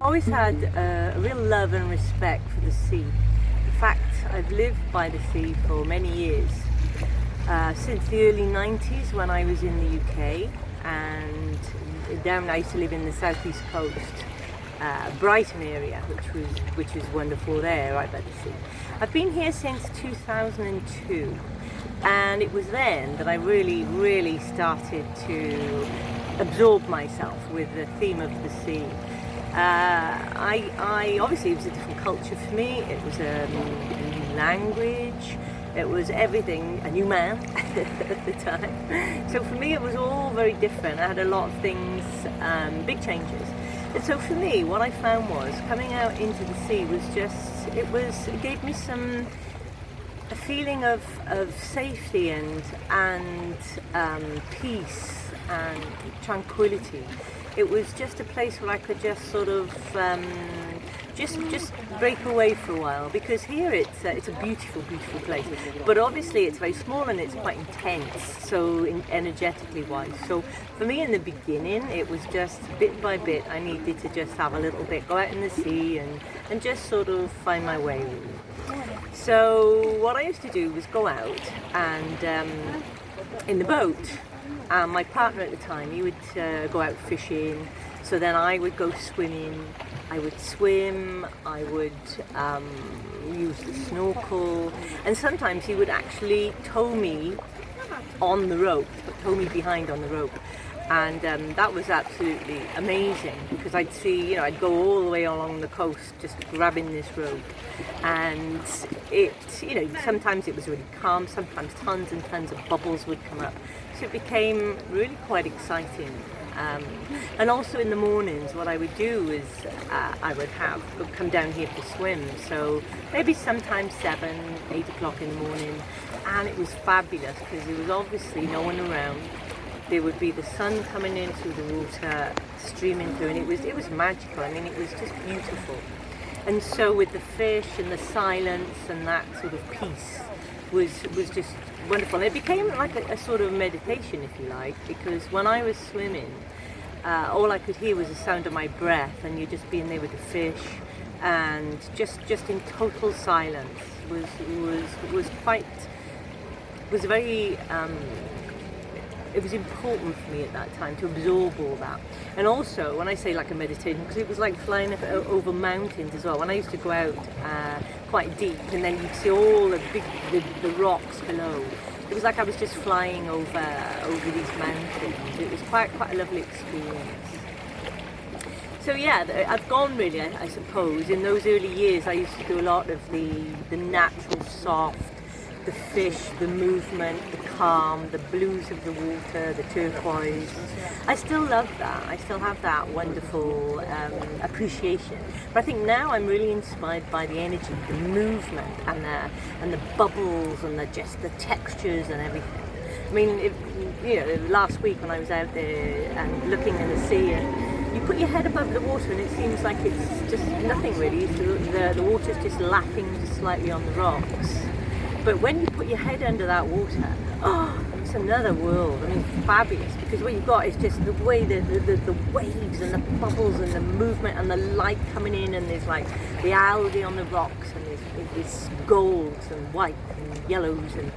Always had a real love and respect for the sea. In fact, I've lived by the sea for many years, since the early 90s when I was in the UK, and down I used to live in the southeast coast, Brighton area, which was wonderful there, right by the sea. I've been here since 2002, and it was then that I really started to absorb myself with the theme of the sea. I obviously, it was a different culture for me. It was a new language. It was everything, a new man at the time. So for me, it was all very different. I had a lot of things, big changes. And so for me, what I found was coming out into the sea was just, it gave me a feeling of safety and peace and tranquility. It was just a place where I could just sort of just break away for a while, because here it's a beautiful place, but obviously it's very small and it's quite intense, so energetically wise. So for me in the beginning, it was just bit by bit I needed to just have a little bit, go out in the sea and just sort of find my way really. So what I used to do was go out and in the boat. My partner at the time, he would go out fishing, so then I would go swimming. I would swim, I would use the snorkel, and sometimes he would actually tow me on the rope, tow me behind on the rope. And that was absolutely amazing, because I'd see, I'd go all the way along the coast just grabbing this rope, and it, sometimes it was really calm, sometimes tons and tons of bubbles would come up, so it became really quite exciting. And also in the mornings, what I would do is I would come down here to swim, so maybe sometimes 7, 8 o'clock in the morning, and it was fabulous because there was obviously no one around. There would be the sun coming in through the water, streaming through, and it was magical. I mean, it was just beautiful. And so with the fish and the silence and that sort of peace was just wonderful. And it became like a sort of meditation, if you like, because when I was swimming, all I could hear was the sound of my breath, and you're just being there with the fish, and just in total silence was very. It was important for me at that time to absorb all that. And also, when I say like a meditation, because it was like flying over mountains as well. When I used to go out quite deep, and then you'd see all the rocks below. It was like I was just flying over these mountains. It was quite a lovely experience. So yeah, I've gone really, I suppose. In those early years, I used to do a lot of the natural soft, the fish, the movement, the calm, the blues of the water, the turquoise. I still love that. I still have that wonderful appreciation. But I think now I'm really inspired by the energy, the movement, and the bubbles, and the textures and everything. I mean, last week when I was out there and looking in the sea, and you put your head above the water and it seems like it's just nothing really. The water's just lapping just slightly on the rocks. But when you put your head under that water, it's another world. I mean, fabulous, because what you've got is just the way the waves and the bubbles and the movement and the light coming in, and there's like the algae on the rocks, and there's golds and white and yellows and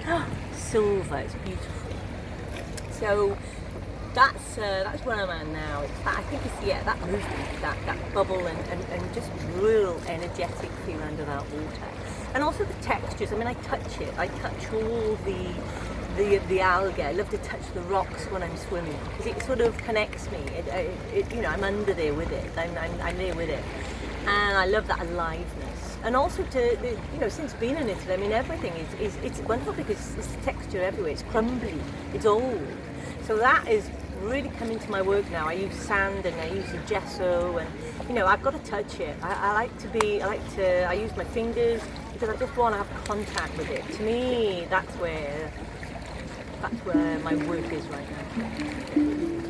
silver. It's beautiful. So that's where I'm at now. I think it's that movement, that bubble, and just real energetic feel under that water. And also the textures. I mean, I touch it. I touch all the algae. I love to touch the rocks when I'm swimming, because it sort of connects me. I'm under there with it. I'm there with it, and I love that aliveness. And also since being in Italy, I mean, everything it's wonderful because it's texture everywhere. It's crumbly. It's old. So that is really come into my work now. I use sand and I use the gesso, and I've got to touch it. I use my fingers because I just want to have contact with it. To me, that's where my work is right now.